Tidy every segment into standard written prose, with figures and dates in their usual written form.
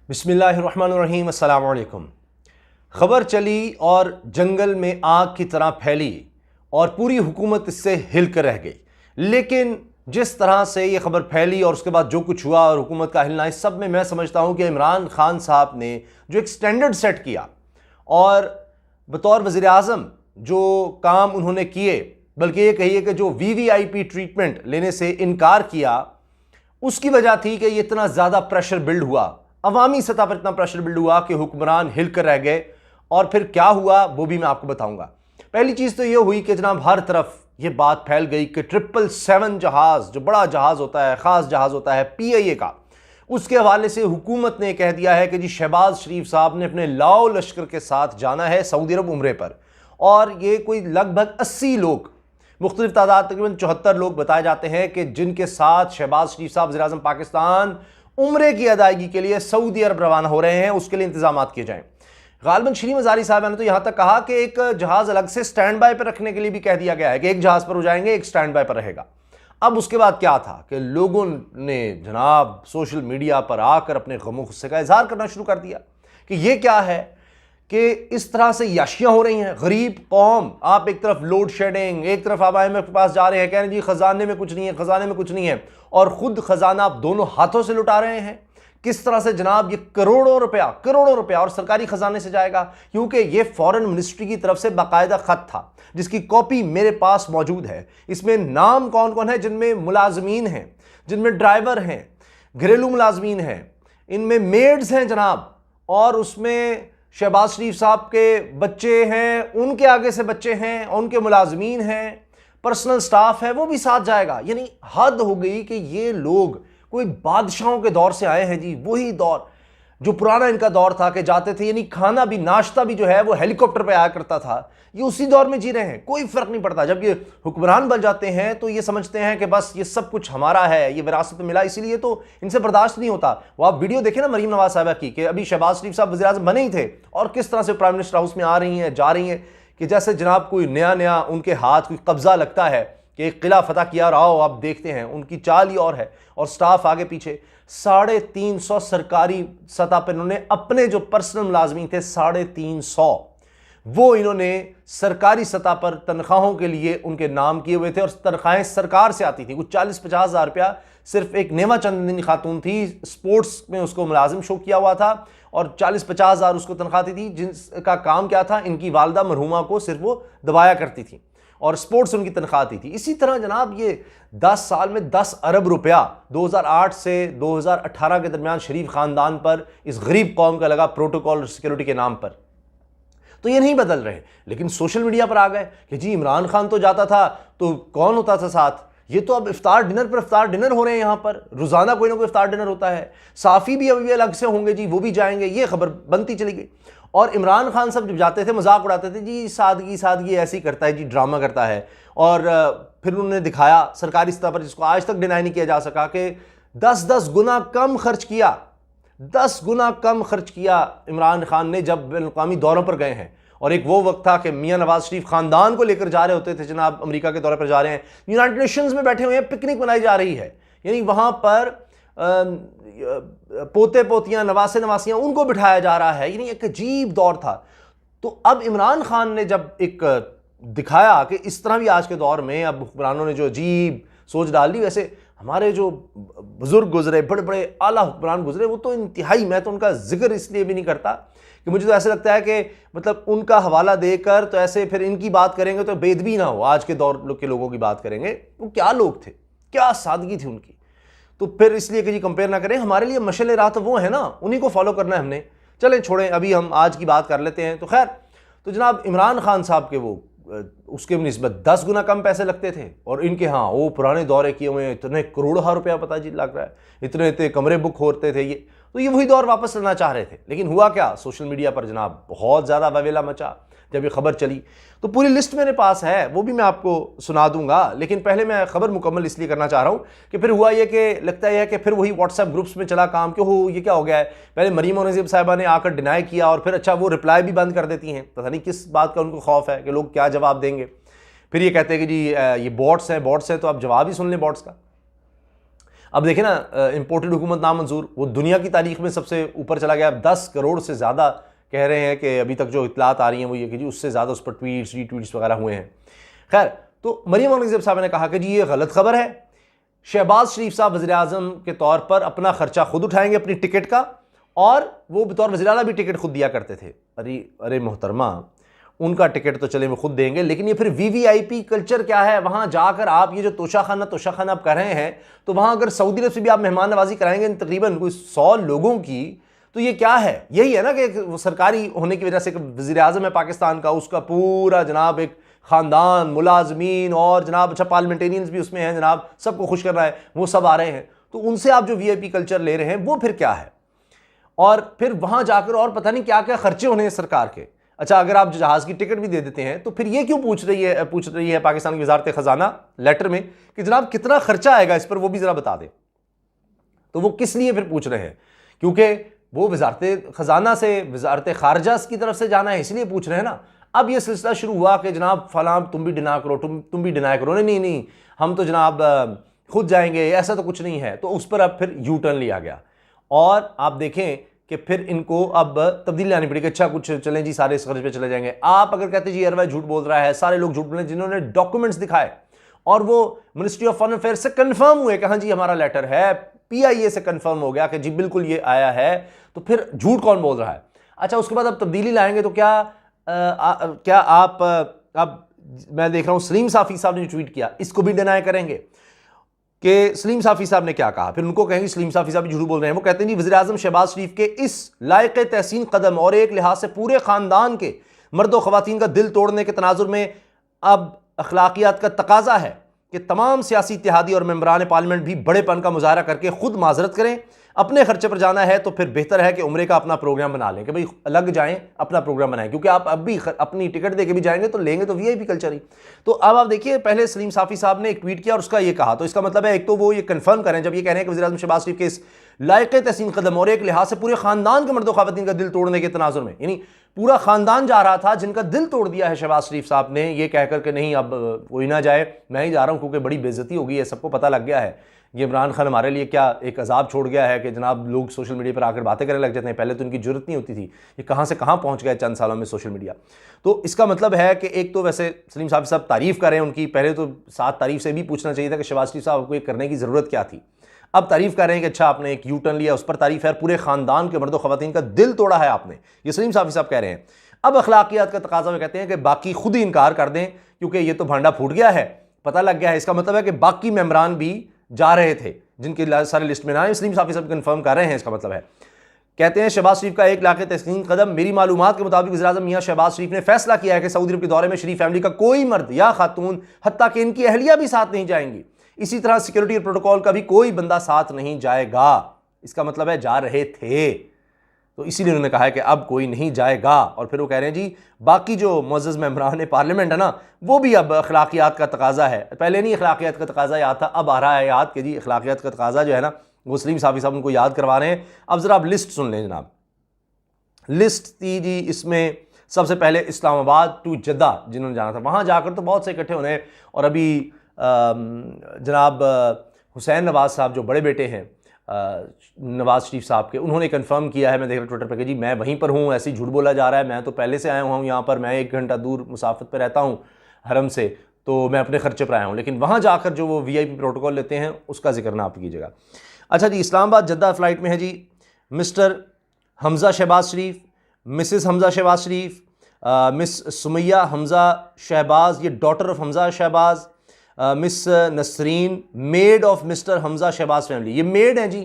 बिस्मिल्लाहिर्रहमानिर्रहीम, अस्सलाम वालेकुम। खबर चली और जंगल में आग की तरह फैली और पूरी हुकूमत इससे हिल कर रह गई। लेकिन जिस तरह से ये खबर फैली और उसके बाद जो कुछ हुआ और हुकूमत का हिलना, इस सब में मैं समझता हूँ कि इमरान खान साहब ने जो एक स्टैंडर्ड सेट किया और बतौर वज़ीर आज़म जो काम उन्होंने किए, बल्कि ये कहिए कि जो वीवीआईपी ट्रीटमेंट लेने से इनकार किया, उसकी वजह थी कि ये इतना ज़्यादा प्रेशर बिल्ड हुआ, अवामी सतह पर इतना प्रेशर बिल्ड हुआ कि हुक्मरान हिल कर रह गए। और फिर क्या हुआ वो भी मैं आपको बताऊंगा। पहली चीज़ तो ये हुई कि जनाब हर तरफ ये बात फैल गई कि 777 जहाज़, जो बड़ा जहाज़ होता है, ख़ास जहाज़ होता है PIA का, उसके हवाले से हुकूमत ने कह दिया है कि जी शहबाज शरीफ साहब ने अपने लाओ लश्कर के साथ जाना है सऊदी अरब उम्रे पर। और ये कोई लगभग 80 लोग, मुख्तलिफ तादाद तकरीबन 74 लोग बताए जाते हैं कि जिनके साथ शहबाज शरीफ साहब वज़ीर आज़म पाकिस्तान उम्रे की अदायगी के लिए सऊदी अरब रवाना हो रहे हैं, उसके लिए इंतजाम किए जाएं। गालिबन शरीफ मज़ारी साहब ने तो यहां तक कहा कि एक जहाज़ अलग से स्टैंड बाय पर रखने के लिए भी कह दिया गया है कि एक जहाज़ पर हो जाएंगे, एक स्टैंड बाय पर रहेगा। अब उसके बाद क्या था कि लोगों ने जनाब सोशल मीडिया पर आकर अपने गमो गुस्से का इजहार करना शुरू कर दिया कि यह क्या है कि इस तरह से याशियां हो रही हैं। गरीब कौम, आप एक तरफ लोड शेडिंग, एक तरफ आप IMF के पास जा रहे हैं, कह रहे हैं जी खजाने में कुछ नहीं है, खजाने में कुछ नहीं है, और खुद खजाना आप दोनों हाथों से लुटा रहे हैं। किस तरह से जनाब ये करोड़ों रुपया और सरकारी खजाने से जाएगा, क्योंकि ये फॉरेन मिनिस्ट्री की तरफ से बाकायदा खत था जिसकी कॉपी मेरे पास मौजूद है। इसमें नाम कौन कौन है, जिनमें मुलाजमीन हैं, जिनमें ड्राइवर हैं, घरेलू मुलाजमीन हैं, इनमें मेड्स हैं जनाब, और उसमें शहबाज शरीफ साहब के बच्चे हैं, उनके आगे से बच्चे हैं, उनके मुलाजमीन हैं, पर्सनल स्टाफ है, वो भी साथ जाएगा। यानी हद हो गई कि ये लोग कोई बादशाहों के दौर से आए हैं जी, वही दौर जो पुराना इनका दौर था कि जाते थे, यानी खाना भी नाश्ता भी जो है वो हेलीकॉप्टर पे आया करता था। ये उसी दौर में जी रहे हैं, कोई फर्क नहीं पड़ता। जब ये हुक्मरान बन जाते हैं तो ये समझते हैं कि बस ये सब कुछ हमारा है, ये विरासत में मिला, इसीलिए तो इनसे बर्दाश्त नहीं होता। वो आप वीडियो देखें ना मरीम नवाज साहबा की, कि अभी शहबाज शरीफ साहब वज़ीर आज़म बने ही थे और किस तरह से प्राइम मिनिस्टर हाउस में आ रही हैं, जा रही हैं, कि जैसे जनाब कोई नया उनके हाथ कोई कब्जा लगता है कि एक किला फतह किया रहा हो। आप देखते हैं उनकी चाल ही और है, और स्टाफ आगे पीछे 350 सरकारी सतह पर इन्होंने अपने जो पर्सनल मुलाजमीन थे 350, वो इन्होंने सरकारी सतह पर तनख्वाहों के लिए उनके नाम किए हुए थे, और तनख्वाहें सरकार से आती थी। कुछ 40-50 हज़ार रुपया सिर्फ एक नेवा चंदनी खातून थी, स्पोर्ट्स में उसको मुलाजिम शो किया हुआ था, और 40-50 हज़ार उसको तनख्वाह थी, जिनका काम क्या था, इनकी वालदा मरहुमा को सिर्फ वो दबाया करती थी, और स्पोर्ट्स उनकी तनख्वाह आती थी। इसी तरह जनाब ये 10 साल में 10 अरब रुपया 2008 से 2018 के दरमियान शरीफ खानदान पर, इस गरीब कौम का लगा प्रोटोकॉल और सिक्योरिटी के नाम पर। तो ये नहीं बदल रहे, लेकिन सोशल मीडिया पर आ गए कि जी इमरान खान तो जाता था तो कौन होता था साथ। ये तो अब इफ्तार डिनर पर इफ्तार डिनर हो रहे हैं, यहाँ पर रोजाना कोई ना कोई इफ्तार डिनर होता है। साफी भी अभी अलग से होंगे जी, वो भी जाएंगे, ये खबर बनती चली गई। और इमरान खान साहब जब जाते थे मजाक उड़ाते थे, जी सादगी ऐसी करता है जी, ड्रामा करता है। और फिर उन्होंने दिखाया सरकारी स्तर पर, जिसको आज तक डिनाई नहीं किया जा सका, कि 10-10 गुना कम खर्च किया, 10 गुना कम खर्च किया इमरान खान ने जब बैनुल-अक़वामी दौरों पर गए हैं। और एक वो वक्त था कि मियाँ नवाज शरीफ खानदान को लेकर जा रहे होते थे, जनाब अमेरिका के दौरे पर जा रहे हैं, यूनाइटेड नेशंस में बैठे हुए हैं, पिकनिक मनाई जा रही है, यानी वहाँ पर पोते पोतियाँ, नवासे नवासियाँ, उनको बिठाया जा रहा है। यानी एक अजीब दौर था। तो अब इमरान खान ने जब एक दिखाया कि इस तरह भी आज के दौर में अब हुक्मरानों ने जो अजीब सोच डाल दी, वैसे हमारे जो बुजुर्ग गुजरे, बड़े बड़े आला हुक्मरान गुजरे, वो तो इंतहाई, मैं तो उनका जिक्र इसलिए भी नहीं करता कि मुझे तो ऐसा लगता है कि मतलब उनका हवाला देकर तो ऐसे फिर इनकी बात करेंगे तो बेदबी ना हो। आज के दौर के लोगों की बात करेंगे, वो क्या लोग थे, क्या सादगी थी उनकी। तो फिर इसलिए कि जी कंपेयर ना करें, हमारे लिए मशल राह तो वो है ना, उन्हीं को फॉलो करना है हमने। चलें छोड़ें, अभी हम आज की बात कर लेते हैं। तो खैर, तो जनाब इमरान खान साहब के वो उसके निस्बत 10 गुना कम पैसे लगते थे, और इनके हाँ वो पुराने दौरे किए हुए इतने करोड़ों रुपया पता जी लग रहा है, इतने कमरे बुक होते थे ये। तो ये वही दौर वापस लेना चाह रहे थे, लेकिन हुआ क्या, सोशल मीडिया पर जनाब बहुत ज़्यादा ववेला मचा जब ये खबर चली। तो पूरी लिस्ट मेरे पास है, वो भी मैं आपको सुना दूंगा, लेकिन पहले मैं खबर मुकम्मल इसलिए करना चाह रहा हूँ कि फिर हुआ ये कि लगता है कि फिर वही व्हाट्सएप ग्रुप्स में चला काम कि हो ये क्या हो गया है। पहले मरीम नजीब साहिबा ने आकर डिनाई किया, और फिर अच्छा वो रिप्लाई भी बंद कर देती हैं, पता नहीं किस बात का उनको खौफ है कि लोग क्या जवाब देंगे। फिर ये कहते हैं कि जी ये बॉट्स हैं तो आप जवाब ही सुन लें बॉट्स का। अब देखें ना, इंपोर्टेड हुकूमत नामंजूर, वो दुनिया की तारीख में सबसे ऊपर चला गया। 10 करोड़ से ज़्यादा कह रहे हैं कि अभी तक जो इतलात आ रही हैं वो ये कि जी उससे ज़्यादा उस पर ट्वीट्स रीट्वीट्स वगैरह हुए हैं। खैर, तो मरियम औरंगज़ेब साहब ने कहा कि जी ये गलत खबर है, शहबाज शरीफ साहब वज़ीर आज़म के तौर पर अपना खर्चा खुद उठाएंगे अपनी टिकट का, और वो बतौर वज़ीर आला भी टिकट खुद दिया करते थे। अरे मोहतरमा, उनका टिकट तो चले वो खुद देंगे, लेकिन ये फिर वीवीआईपी कल्चर क्या है? वहां जाकर आप ये जो तोशाखाना आप कर रहे हैं, तो वहां अगर सऊदी अरब से भी आप मेहमान नवाजी कराएंगे तकरीबन कोई 100 लोगों की, तो ये क्या है? यही है ना कि सरकारी होने की वजह से वज़ीर आज़म है पाकिस्तान का, उसका पूरा जनाब एक ख़ानदान, मुलाजमीन और जनाब अच्छा पार्लियामेंटेरियंस भी उसमें हैं जनाब, सबको खुश कर रहा है, वो सब आ रहे हैं। तो उनसे आप जो वीआईपी कल्चर ले रहे हैं वो फिर क्या है? और फिर वहां जाकर और पता नहीं क्या क्या खर्चे होने हैं सरकार के। अच्छा, अगर आप जहाज की टिकट भी दे देते हैं तो फिर ये क्यों पूछ रही है पाकिस्तान की वजारत खजाना लेटर में कि जनाब कितना खर्चा आएगा इस पर, वो भी जरा बता दें। तो वो किस लिए फिर पूछ रहे हैं? क्योंकि वो वजारत खजाना से वजारत खारजा की तरफ से जाना है, इसलिए पूछ रहे हैं ना। अब ये सिलसिला शुरू हुआ कि जनाब फलां तुम भी डिना करो, तुम भी डिनाई करो, नहीं हम तो जनाब खुद जाएंगे, ऐसा तो कुछ नहीं है। तो उस पर अब फिर यू टर्न लिया गया, और आप देखें कि फिर इनको अब तब्दीली लानी पड़ेगी। अच्छा, कुछ चलें जी, सारे इस खर्च पे चले जाएंगे। आप अगर कहते जी एयरवाइज झूठ बोल रहा है, सारे लोग झूठ बोले जिन्होंने डॉक्यूमेंट्स दिखाए और वो मिनिस्ट्री ऑफ फॉरेन अफेयर से कंफर्म हुए कि हाँ जी हमारा लेटर है, पीआईए से कंफर्म हो गया कि जी बिल्कुल ये आया है, तो फिर झूठ कौन बोल रहा है? अच्छा, उसके बाद अब तब्दीली लाएंगे तो क्या आप अब मैं देख रहा हूं सलीम साफी साहब ने जो ट्वीट किया इसको भी डिनाई करेंगे कि सलीम साफी साहब ने क्या कहा। फिर उनको कहेंगे सलीम साफी साहब भी झूठ बोल रहे हैं। वो कहते हैं जी वज़ीर आज़म शहबाज शरीफ के इस लायक तहसीन कदम और एक लिहाज से पूरे खानदान के मर्दों ख़वातीन का दिल तोड़ने के तनाजुर में अब अखलाकियात का तकाजा है कि तमाम सियासी इत्तेहादी और मेंबरान पार्लियामेंट भी बड़ेपन का मुजाहरा करके खुद माजरत करें। अपने खर्चे पर जाना है तो फिर बेहतर है कि उम्रे का अपना प्रोग्राम बना लें, कि भाई अलग जाएं, अपना प्रोग्राम बनाएं, क्योंकि आप अब भी अपनी टिकट देके भी जाएंगे तो लेंगे तो वीआईपी कल्चर ही। तो अब आप देखिए, पहले सलीम साफी साहब ने एक ट्वीट किया और उसका ये कहा, तो इसका मतलब है एक तो वो ये कंफर्म करें जब ये कह रहे हैं कि वज़ीर आज़म शहबाज शरीफ के इस लायक तहसीन कदम और एक लिहाज से पूरे खानदान के मर्दों ख़वातीन का दिल तोड़ने के तनाजुर में, यानी पूरा खानदान जा रहा था जिनका दिल तोड़ दिया है शहबाज शरीफ साहब ने, ये कहकर के नहीं अब कोई ना जाए, मैं ही जा रहा हूँ क्योंकि बड़ी बेइज्जती हो गई है, सबको पता लग गया है ये इमरान खान हमारे लिए क्या एक अजाब छोड़ गया है कि जनाब लोग सोशल मीडिया पर आकर बातें करने लग जाते हैं। पहले तो उनकी जरूरत नहीं होती थी, ये कहाँ से कहाँ पहुँच गए चंद सालों में सोशल मीडिया। तो इसका मतलब है कि एक तो वैसे सलीम साहब तारीफ़ करें उनकी, पहले तो 7 तारीफ से भी पूछना चाहिए था कि शहबाज शरीफ साहब को ये करने की ज़रूरत क्या थी। अब तारीफ़ कर रहे हैं कि अच्छा आपने एक यू टर्न लिया, उस पर तारीफ़ है, पूरे ख़ानदान के मर्दों ख़वातीन का दिल तोड़ा है आपने, ये सलीम साहब कह रहे हैं। अब अखलाकियात का तकाजा में कहते हैं कि बाकी खुद ही इनकार कर दें क्योंकि ये तो भांडा फूट गया है, पता लग गया है। इसका मतलब है कि बाकी मेंबरान भी जा रहे थे जिनके सारे लिस्ट में ना आए, सलीम साफी साहब कंफर्म कर रहे हैं। इसका मतलब है, कहते हैं शहबाज शरीफ का एक लाख तहसीन कदम, मेरी मालूमात के मुताबिक वज़ीर आज़म मियां शहबाज शरीफ ने फैसला किया है कि सऊदी अरब के दौरे में शरीफ फैमिली का कोई मर्द या खातून, हत्ता कि इनकी अहलिया भी साथ नहीं जाएंगी। इसी तरह सिक्योरिटी और प्रोटोकॉल का भी कोई बंदा साथ नहीं जाएगा। इसका मतलब है जा रहे थे, तो इसीलिए उन्होंने कहा है कि अब कोई नहीं जाएगा। और फिर वो कह रहे हैं जी बाकी जो मुअज़्ज़ज़ मेंबरान पार्लियामेंट है ना, वो भी अब अखलाकियात का तकाजा है। पहले नहीं अखलाकियात का तकाजा याद था, अब आ रहा है याद कि जी अखलाकियात का तकाजा जो है ना, वो सलीम साफी साहब उनको याद करवा रहे हैं। अब ज़रा आप लिस्ट सुन लें जनाब। लिस्ट थी जी, इसमें सबसे पहले इस्लामाबाद टू जद्दा जिन्होंने जाना था, वहाँ जाकर तो बहुत से इकट्ठे होने। और अभी जनाब हुसैन नवाज़ साहब जो बड़े बेटे हैं नवाज़ शरीफ साहब के, उन्होंने कंफर्म किया है, मैं देख रहा ट्विटर पर कि जी मैं वहीं पर हूँ, ऐसे ही झूठ बोला जा रहा है, मैं तो पहले से आया हुआ हूँ यहाँ पर, मैं 1 घंटा दूर मुसाफत पर रहता हूँ हरम से, तो मैं अपने खर्चे पर आया हूँ। लेकिन वहाँ जाकर जो वो वीआईपी प्रोटोकॉल लेते हैं उसका जिक्र ना आप कीजिएगा। अच्छा जी, इस्लामाबाद जद्दा फ़्लाइट में है जी mister Hamza Shahbaz Sharif, Mrs Hamza Shahbaz Sharif, miss Sumaiya Hamza Shahbaz, ये daughter of Hamza Shahbaz, miss Nasreen maid of mister Hamza Shahbaz family, ये मेड हैं जी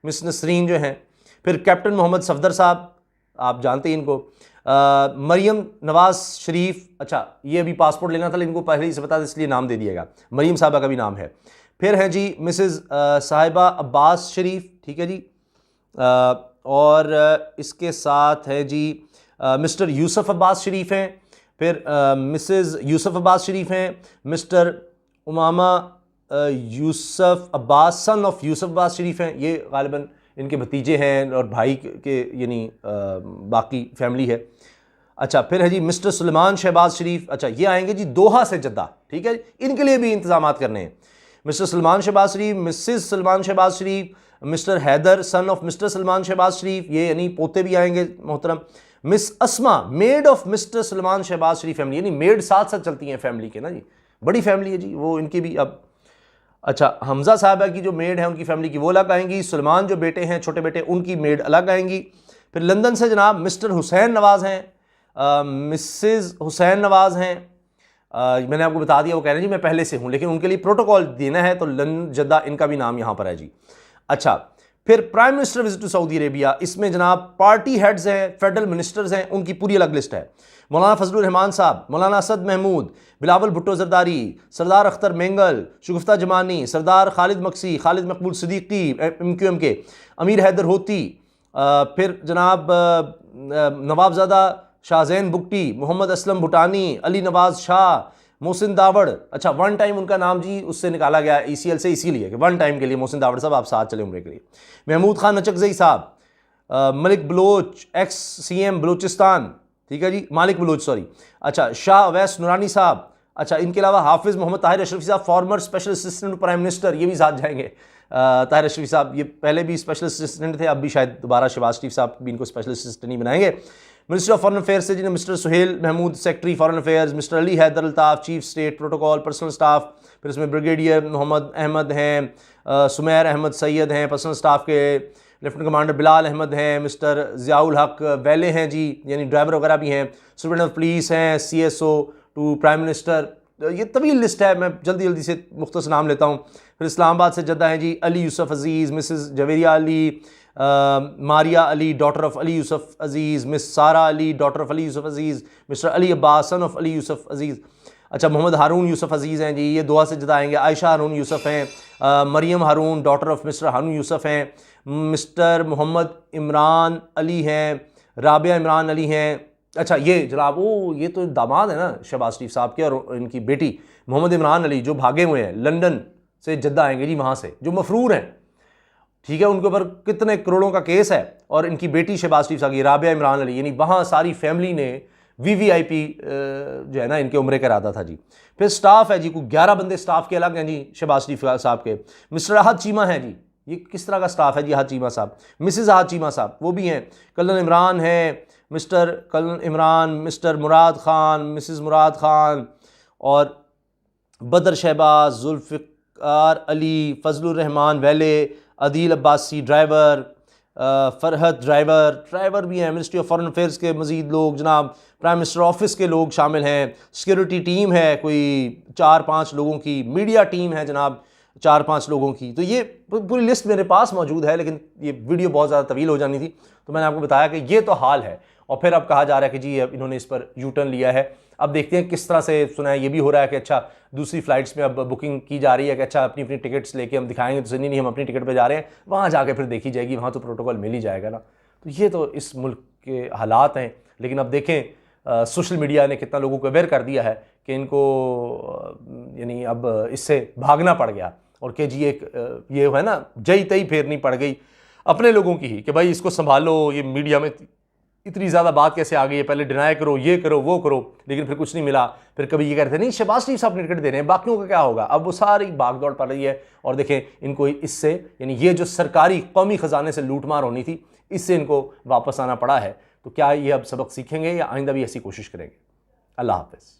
मिस नसरीन जो हैं। फिर कैप्टन मोहम्मद सफदर साहब, आप जानते हैं इनको। मरियम नवाज़ शरीफ, अच्छा ये अभी पासपोर्ट लेना था लेकिन इनको पहले ही से बता दें इसलिए नाम दे दिएगा, मरियम साहबा का भी नाम है। फिर हैं जी मिसेज़ साहिबा अब्बास शरीफ, ठीक है जी। और इसके साथ है जी मिस्टर यूसुफ अब्बास शरीफ हैं। फिर मिसेज़ यूसुफ अब्बास शरीफ हैं। Mister Umama Yusuf Abbas son of Yusuf Abbas Sharif हैं, ये गालिबन इनके भतीजे हैं और भाई के यानी बाकी फैमिली है। अच्छा फिर है जी मिस्टर सुलेमान शहबाज शरीफ, अच्छा ये आएंगे जी दोहा से जद्दा, ठीक है, इनके लिए भी इंतजाम करने हैं। Mister Salman Shahbaz Sharif, missus Salman Shahbaz Sharif, mister Haider son of mister Salman Shahbaz Sharif, ये यानी पोते भी आएंगे मोहतरम। Miss Asma maid of mister Salman Shahbaz Sharif family, यानी मेड साथ साथ चलती हैं फैमिली के ना जी, बड़ी फैमिली है जी वो, इनकी भी अब। अच्छा, हमजा साहबा की जो मेड है उनकी फैमिली की वो अलग आएंगी, सलमान जो बेटे हैं छोटे बेटे उनकी मेड अलग आएंगी। फिर लंदन से जनाब मिस्टर हुसैन नवाज़ हैं, मिसेस हुसैन नवाज़ हैं, मैंने आपको बता दिया, वो कह रहे हैं जी मैं पहले से हूँ, लेकिन उनके लिए प्रोटोकॉल देना है तो लंदन जद्दा इनका भी नाम यहाँ पर है जी। अच्छा, फिर prime minister visit to Saudi Arabia, इसमें जनाब पार्टी हेड्स हैं, फेडरल मिनिस्टर्स हैं, उनकी पूरी अलग लिस्ट है। मौलाना फजलुर रहमान साहब, मौलाना असद महमूद, बिलावल भुट्टो जरदारी, सरदार अख्तर मेंगल, शुगुफ्ता जमानी, सरदार खालिद मक्सी, खालिद मकबूल सिद्दीकी MQM के, अमीर हैदर होती, फिर जनाब नवाबजादा शाहजैन बुगटी, मोहम्मद असलम भूटानी, अली नवाज शाह, मोहसिन दावड़। अच्छा, वन टाइम उनका नाम जी उससे निकाला गया ECL से, इसीलिए कि वन टाइम के लिए मोहसिन दावड़ साहब आप साथ चले उम्र के लिए। महमूद खान नचकजई साहब, मलिक बलोच एक्स CM बलूचिस्तान, ठीक है जी, मालिक बलोच सॉरी। अच्छा, शाह अवैस नूरानी साहब। अच्छा, इनके अलावा हाफिज़ मोहम्मद ताहिर अशरफी साहब, farmer special assistant prime minister, ये भी साथ जाएंगे। ताहिर अशरफी साहब ये पहले भी स्पेशल असिस्टेंट थे, अब भी शायद दोबारा शहबाज शरीफ साहब भी इनको स्पेशल असिस्टेंट ही बनाएंगे। मिनिस्टर ऑफ फॉरेन अफेयर्स से जी mister Suhail Mahmood, secretary foreign affairs, mister Ali Haider Altaf, chief state protocol personal staff. फिर इसमें ब्रिगेडियर मोहम्मद अहमद हैं, सुमैर अहमद सैयद हैं पर्सनल स्टाफ के, लेफ्टिनेंट कमांडर बिलाल अहमद हैं, मिस्टर ज़ियाउल हक वैले हैं जी, यानी ड्राइवर वगैरह भी हैं, सुप्रीटेंडेंट ऑफ पुलिस हैं, CSO टू प्राइम मिनिस्टर। ये तवील लिस्ट है, मैं जल्दी जल्दी से मुख्तसर नाम लेता हूँ। फिर इस्लामाबाद से जद्दा हैं जी Ali Yusuf Aziz, missus Javeria Ali, Maria Ali daughter of Ali Yusuf Aziz, miss Sara Ali daughter of Ali Yusuf Aziz, mister Ali Abbas son of Ali Yusuf Aziz. अच्छा, मोहम्मद हारून यूसुफ अजीज़ हैं जी, ये दुआ से जद्दा आएंगे। आयशा हारून यूसुफ हैं, मरियम हारून डॉटर ऑफ मिस्टर हारून यूसुफ हैं, मिस्टर मोहम्मद इमरान अली हैं, राबिया इमरान अली हैं। अच्छा, ये जनाब ये तो दामाद है ना शहबाज शरीफ साहब के, और इनकी बेटी मोहम्मद इमरान अली जो भागे हुए हैं लंदन से जद्दा आएंगे जी, वहाँ से जो मफरूर हैं, ठीक है, उनके ऊपर कितने करोड़ों का केस है, और इनकी बेटी शहबाज शरीफ साहब की राबिया इमरान अली, यानी वहाँ सारी फैमिली ने VVIP जो है ना इनके उम्रे का इरादा था जी। फिर स्टाफ है जी, को 11 बंदे स्टाफ के अलग हैं जी शहबाज शरीफ साहब के। मिस्टर अहद चीमा हैं जी, ये किस तरह का स्टाफ है जी अहद चीमा साहब। मिसेस अहद चीमा साहब वो भी हैं। कर्नल इमरान हैं, मिस्टर कर्नल इमरान, मिस्टर मुराद ख़ान, मिसेस मुराद ख़ान, और बदर शहबाज, जुल्फ़िकार अली, फजलुर रहमान वैले, अदील अब्बासी ड्राइवर, फरहत ड्राइवर भी हैं। मिनिस्ट्री ऑफ फॉरेन अफेयर्स के मज़ीद लोग जनाब, प्राइम मिनिस्टर ऑफिस के लोग शामिल हैं। सिक्योरिटी टीम है कोई 4-5 लोगों की, मीडिया टीम है जनाब 4-5 लोगों की। तो ये पूरी लिस्ट मेरे पास मौजूद है, लेकिन ये वीडियो बहुत ज़्यादा तवील हो जानी थी, तो मैंने आपको बताया कि ये तो हाल है। और फिर अब कहा जा रहा है कि जी अब इन्होंने इस पर U-टर्न लिया है। अब देखते हैं किस तरह से, सुना है ये भी हो रहा है कि अच्छा दूसरी फ़्लाइट्स में अब बुकिंग की जा रही है कि अच्छा अपनी अपनी टिकट्स लेके हम दिखाएंगे, तो नहीं हम अपनी टिकट पे जा रहे हैं, वहाँ जाके फिर देखी जाएगी, वहाँ तो प्रोटोकॉल मिल ही जाएगा ना। तो ये तो इस मुल्क के हालात हैं। लेकिन अब देखें सोशल मीडिया ने कितना लोगों को अवेयर कर दिया है कि इनको यानी अब इससे भागना पड़ गया, और कि जी एक ये है ना जई तई फेरनी पड़ गई अपने लोगों की ही कि भाई इसको संभालो, ये मीडिया में इतनी ज़्यादा बात कैसे आ गई है, पहले डिनाई करो, ये करो वो करो, लेकिन फिर कुछ नहीं मिला। फिर कभी ये कहते नहीं शहबाज शरीफ साहब टिकट दे रहे हैं, बाकियों का क्या होगा। अब वो सारी भागदौड़ पड़ रही है, और देखें इनको इससे यानी ये जो सरकारी कौमी ख़जाने से लूटमार होनी थी, इससे इनको वापस आना पड़ा है। तो क्या ये अब सबक सीखेंगे या आइंदा भी ऐसी कोशिश करेंगे। अल्लाह हाफ़िज़।